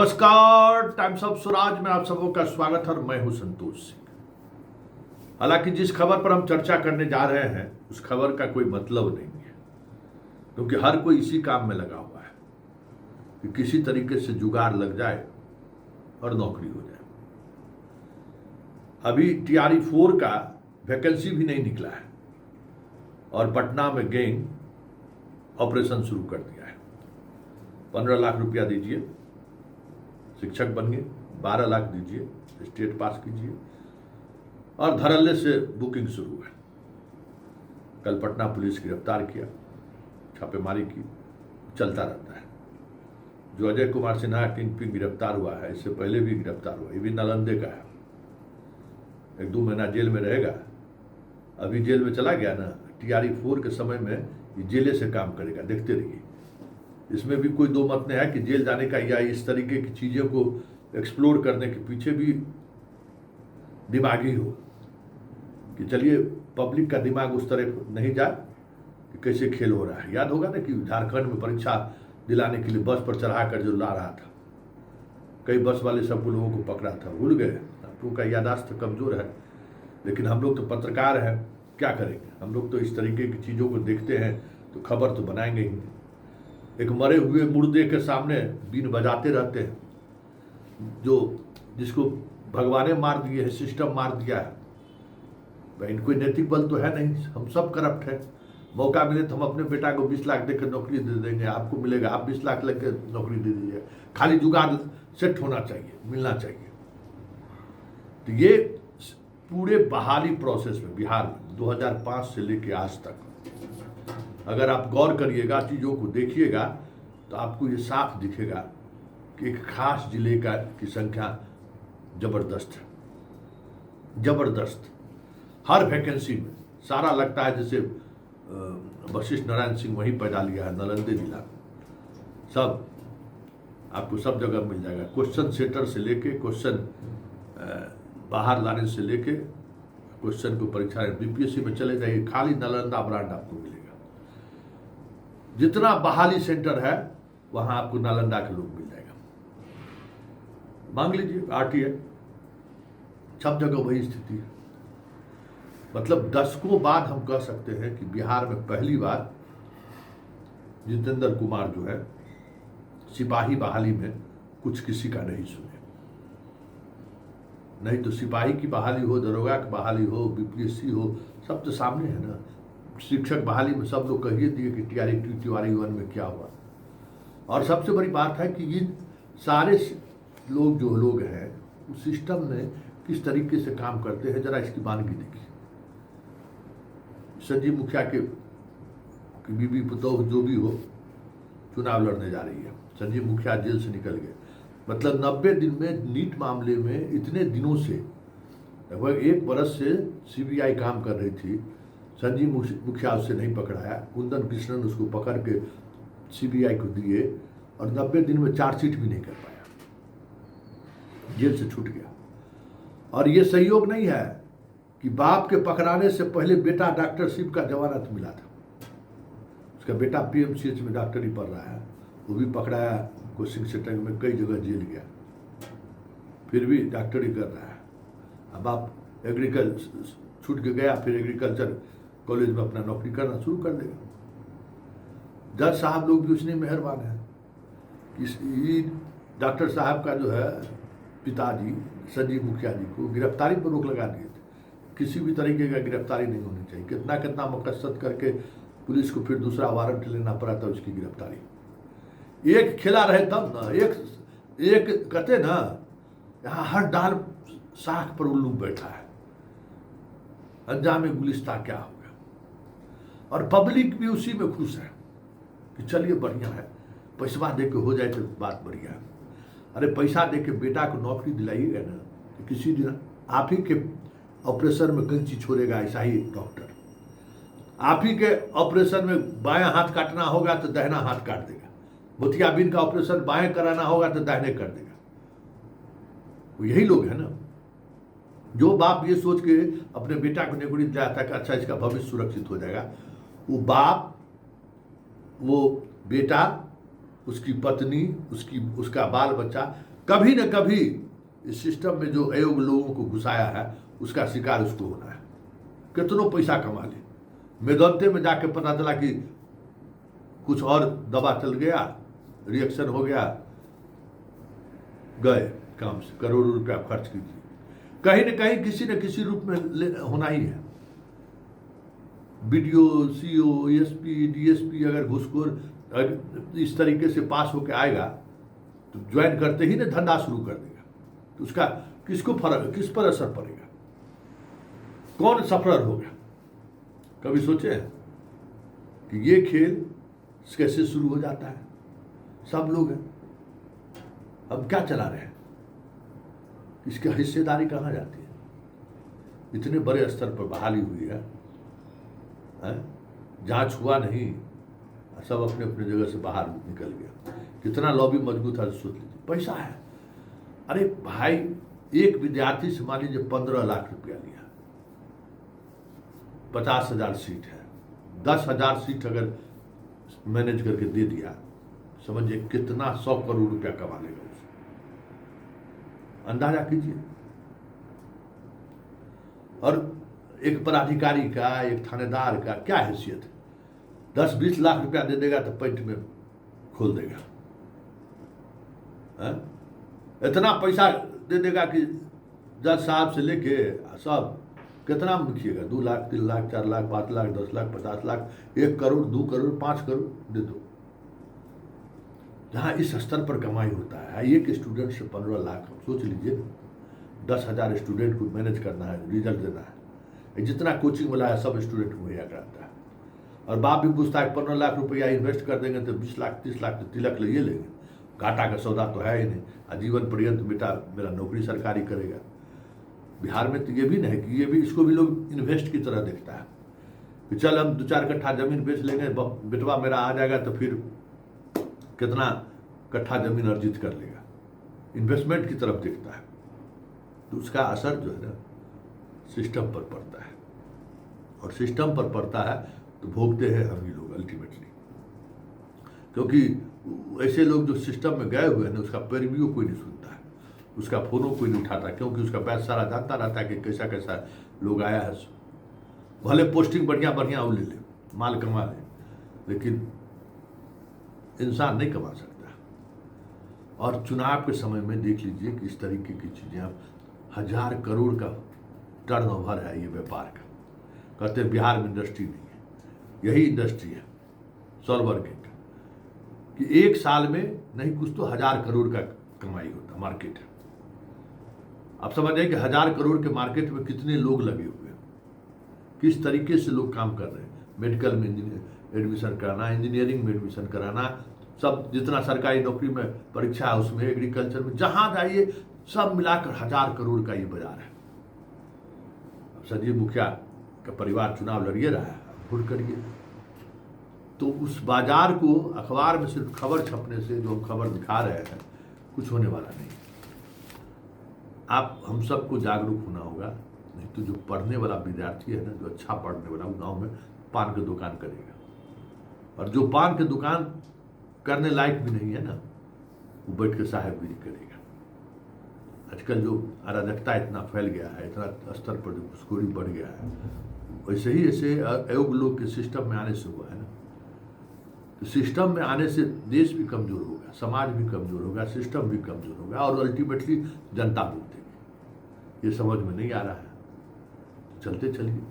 नमस्कार, times of Swaraj में आप सबों का स्वागत है और मैं हूं संतोष सिंह। हालांकि जिस खबर पर हम चर्चा करने जा रहे हैं उस खबर का कोई मतलब नहीं है, क्योंकि हर कोई इसी काम में लगा हुआ है कि किसी तरीके से जुगाड़ लग जाए और नौकरी हो जाए। अभी टीआरई 4 का वैकेंसी भी नहीं निकला है और पटना में गैंग ऑपरेशन शुरू कर दिया है। 15 लाख रुपया दीजिए, शिक्षक बन गए, 12 लाख दीजिए, स्टेट पास कीजिए और धड़ल्ले से बुकिंग शुरू है। कल पटना पुलिस गिरफ्तार किया, छापेमारी की, चलता रहता है। जो अजय कुमार सिन्हा किंग पिंग गिरफ्तार हुआ है, इससे पहले भी गिरफ्तार हुआ, ये भी नालंदे का है। 1-2 महीना जेल में रहेगा। अभी जेल में चला गया ना, टीआरई 4 के समय में ये जेले से काम करेगा, देखते रहिए। इसमें भी कोई दो मत नहीं है कि जेल जाने का या इस तरीके की चीज़ों को एक्सप्लोर करने के पीछे भी दिमागी हो कि चलिए पब्लिक का दिमाग उस तरह नहीं जाए कि कैसे खेल हो रहा है। याद होगा ना कि झारखंड में परीक्षा दिलाने के लिए बस पर चढ़ा कर जो ला रहा था, कई बस वाले सब लोगों को पकड़ा था, भूल गए। आप लोगों का यादाश्त कमज़ोर है, लेकिन हम लोग तो पत्रकार हैं, क्या करेंगे। हम लोग तो इस तरीके की चीज़ों को देखते हैं तो खबर तो बनाएंगे ही। एक मरे हुए मुर्दे के सामने बीन बजाते रहते हैं, जिसको भगवान ने मार दिए है, सिस्टम मार दिया है। भाई इनको नैतिक बल तो है नहीं, हम सब करप्ट है। मौका मिले तो हम अपने बेटा को 20 लाख देकर नौकरी दे देंगे, आपको मिलेगा, आप 20 लाख लेकर नौकरी दे दीजिए। खाली जुगाड़ सेट होना चाहिए, मिलना चाहिए। तो ये पूरे बहाली प्रोसेस में बिहार में 2005 से लेकर आज तक अगर आप गौर करिएगा, चीज़ों को देखिएगा, तो आपको ये साफ दिखेगा कि एक खास जिले की संख्या जबरदस्त है, जबरदस्त। हर वैकेंसी में सारा लगता है जैसे वशिष्ठ नारायण सिंह वहीं पैदा लिया है, नालंदे जिला। सब आपको सब जगह मिल जाएगा। क्वेश्चन सेटर से लेके क्वेश्चन बाहर लाने से लेके क्वेश्चन को परीक्षा बीपीएससी में चले जाइए, खाली नालंदा ब्रांड आपको मिलेगा। जितना बहाली सेंटर है वहां आपको नालंदा के लोग मिल जाएगा। मांग लीजिए आरटीआई, सब जगह वही स्थिति है। मतलब दशकों बाद हम कह सकते हैं कि बिहार में पहली बार जितेंद्र कुमार जो है सिपाही बहाली में कुछ किसी का नहीं सुने। नहीं तो सिपाही की बहाली हो, दरोगा की बहाली हो, बीपीएससी हो, सब तो सामने है ना। शिक्षक बहाली में सब लोग कहिए दिए कि टीआरई 1 में क्या हुआ। और सबसे बड़ी बात है कि ये सारे लोग हैं उस सिस्टम में किस तरीके से काम करते हैं, जरा इसकी बानगी देखिए। संजीव मुखिया के बीबी पुतौह जो भी हो चुनाव लड़ने जा रही है, संजीव मुखिया जेल से निकल गए। मतलब 90 दिन में नीट मामले में इतने दिनों से, लगभग 1 बरस से सीबीआई काम कर रही थी, संजीव मुखिया उससे नहीं पकड़ाया। कुंदन कृष्णन उसको पकड़ के सीबीआई को दिए और 90 दिन में चार्जशीट भी नहीं कर पाया, जेल से छूट गया। और ये सहयोग नहीं है कि बाप के पकड़ाने से पहले बेटा डॉक्टरशिप का जमानत मिला था। उसका बेटा पीएमसीएच में डॉक्टरी पढ़ रहा है, वो भी पकड़ाया, कोचिंग सेंटर में कई जगह जेल गया, फिर भी डॉक्टरी कर रहा है। अब आप एग्रीकल्चर छूट के गया, फिर एग्रीकल्चर कॉलेज में अपना नौकरी करना शुरू कर देगा। जज साहब लोग भी उसने मेहरबान है। डॉक्टर साहब का जो है पिताजी संजीव मुखिया जी को गिरफ्तारी पर रोक लगा दिए थे, किसी भी तरीके का गिरफ्तारी नहीं होनी चाहिए। कितना कितना मकसद करके पुलिस को फिर दूसरा वारंट लेना पड़ा था उसकी गिरफ्तारी। एक खिला रहे तब ना, एक कहते ना, यहाँ हर डाल साख पर उल्लू बैठा है, अंजाम गुलिस्ता क्या हो गया। और पब्लिक भी उसी में खुश है कि चलिए बढ़िया है, पैसा दे के हो जाए तो बात बढ़िया है। अरे पैसा दे के बेटा को नौकरी दिलाइएगा ना, तो किसी दिन आप ही के ऑपरेशन में कैंची छोड़ेगा ऐसा ही डॉक्टर। आप ही के ऑपरेशन में बायां हाथ काटना होगा तो दाहिना हाथ काट देगा। मोतियाबिंद का ऑपरेशन बाएं कराना होगा तो दाहिने कर देगा। वो यही लोग हैं ना, जो बाप ये सोच के अपने बेटा को नौकरी दिलाया था कि अच्छा इसका भविष्य सुरक्षित हो जाएगा, वो बाप, वो बेटा, उसकी पत्नी, उसका बाल बच्चा कभी न कभी इस सिस्टम में जो अयोग्य लोगों को घुसाया है उसका शिकार उसको होना है। कितनों पैसा कमा ले, मेदंते में जाके पता चला कि कुछ और दवा चल गया, रिएक्शन हो गया, गए काम से, करोड़ों रुपया खर्च कीजिए। कहीं न कहीं किसी न किसी रूप में होना ही है। बीडीओ, सीओ, एसपी, डीएसपी अगर घूसखोर इस तरीके से पास होकर आएगा तो ज्वाइन करते ही ना धंधा शुरू कर देगा, तो उसका किसको फर्क, किस पर असर पड़ेगा, कौन सफर होगा? कभी सोचे कि ये खेल कैसे शुरू हो जाता है? सब लोग हैं, अब क्या चला रहे हैं, इसकी हिस्सेदारी कहाँ जाती है? इतने बड़े स्तर पर बहाली हुई है, जांच हुआ नहीं, सब अपने अपने जगह से बाहर निकल गया। कितना लॉबी मजबूत है सोच लीजिए, पैसा है। अरे भाई, एक विद्यार्थी से मान लीजिए 15 लाख रुपया लिया, 50,000 सीट है, 10,000 सीट अगर मैनेज करके दे दिया, समझिए कितना 100 करोड़ रुपया कमा लेगा उसे, अंदाजा कीजिए। और एक पदाधिकारी का, एक थानेदार का क्या हैसियत है? 10-20 लाख रुपया दे देगा तो पेट में खोल देगा, इतना पैसा दे देगा कि जज साहब से लेके सब कितना लिखिएगा, 2 लाख, 3 लाख, 4 लाख, 5 लाख, 10 लाख, 50 लाख, 1 करोड़, 2 करोड़, 5 करोड़ दे दो। जहाँ इस स्तर पर कमाई होता है, एक स्टूडेंट से 15 लाख, सोच लीजिए 10,000 स्टूडेंट को मैनेज करना है, रिजल्ट देना है, जितना कोचिंग वाला है सब स्टूडेंट मुहैया कराता है। और बाप भी पूछता है 15 लाख रुपया इन्वेस्ट कर देंगे तो 20 लाख, 30 लाख तो तिलक ले लेंगे, घाटा का सौदा तो है ही नहीं, आजीवन पर्यंत बेटा मेरा नौकरी सरकारी करेगा। बिहार में तो ये भी नहीं कि ये भी, इसको भी लोग इन्वेस्ट की तरह देखता है कि चल हम 2-4 कट्ठा जमीन बेच लेंगे, बेटवा मेरा आ जाएगा तो फिर कितना कट्ठा जमीन अर्जित कर लेगा, इन्वेस्टमेंट की तरफ देखता है। तो उसका असर जो है ना सिस्टम पर पड़ता है, और सिस्टम पर पड़ता है तो भोगते हैं हम ही लोग अल्टीमेटली। क्योंकि ऐसे लोग जो सिस्टम में गए हुए हैं ना, उसका पैरवियों कोई नहीं सुनता है, उसका फोनों कोई नहीं उठाता, क्योंकि उसका बैच सारा जानता रहता है कि कैसा कैसा लोग आया है। भले पोस्टिंग बढ़िया बढ़िया वो ले ले, माल कमा ले, लेकिन इंसान नहीं कमा सकता। और चुनाव के समय में देख लीजिए कि इस तरीके की चीज़ें, आप 1000 करोड़ का टर्नओवर है ये व्यापार का। कहते हैं बिहार में इंडस्ट्री नहीं है, यही इंडस्ट्री है सॉल्व वर्किंग का, कि एक साल में नहीं कुछ तो 1000 करोड़ का कमाई होता मार्केट है। आप समझ जाइए कि 1000 करोड़ के मार्केट में कितने लोग लगे हुए हैं, किस तरीके से लोग काम कर रहे हैं। मेडिकल में एडमिशन कराना, इंजीनियरिंग में एडमिशन कराना, सब जितना सरकारी नौकरी में परीक्षा है उसमें, एग्रीकल्चर में, जहां जाइए सब मिलाकर 1000 करोड़ का ये बाजार है। संजीव मुखिया का परिवार चुनाव लड़िए रहा है, वोट करिए। तो उस बाजार को अखबार में सिर्फ खबर छपने से, जो हम खबर दिखा रहे हैं, कुछ होने वाला नहीं। आप हम सबको जागरूक होना होगा, नहीं तो जो पढ़ने वाला विद्यार्थी है ना, जो अच्छा पढ़ने वाला, वो गाँव में पान की दुकान करेगा, और जो पान की दुकान करने लायक भी नहीं है ना, वो बैठ के साहेबगिरी करेगा। आजकल जो अराजकता इतना फैल गया है, इतना स्तर पर जो घुसखोरी बढ़ गया है, वैसे ही ऐसे अयोग्य लोग के सिस्टम में आने से हुआ है ना। तो सिस्टम में आने से देश भी कमजोर होगा, समाज भी कमजोर होगा, सिस्टम भी कमजोर होगा, और अल्टीमेटली जनता भुगतेगी। ये समझ में नहीं आ रहा है, चलते चलिए।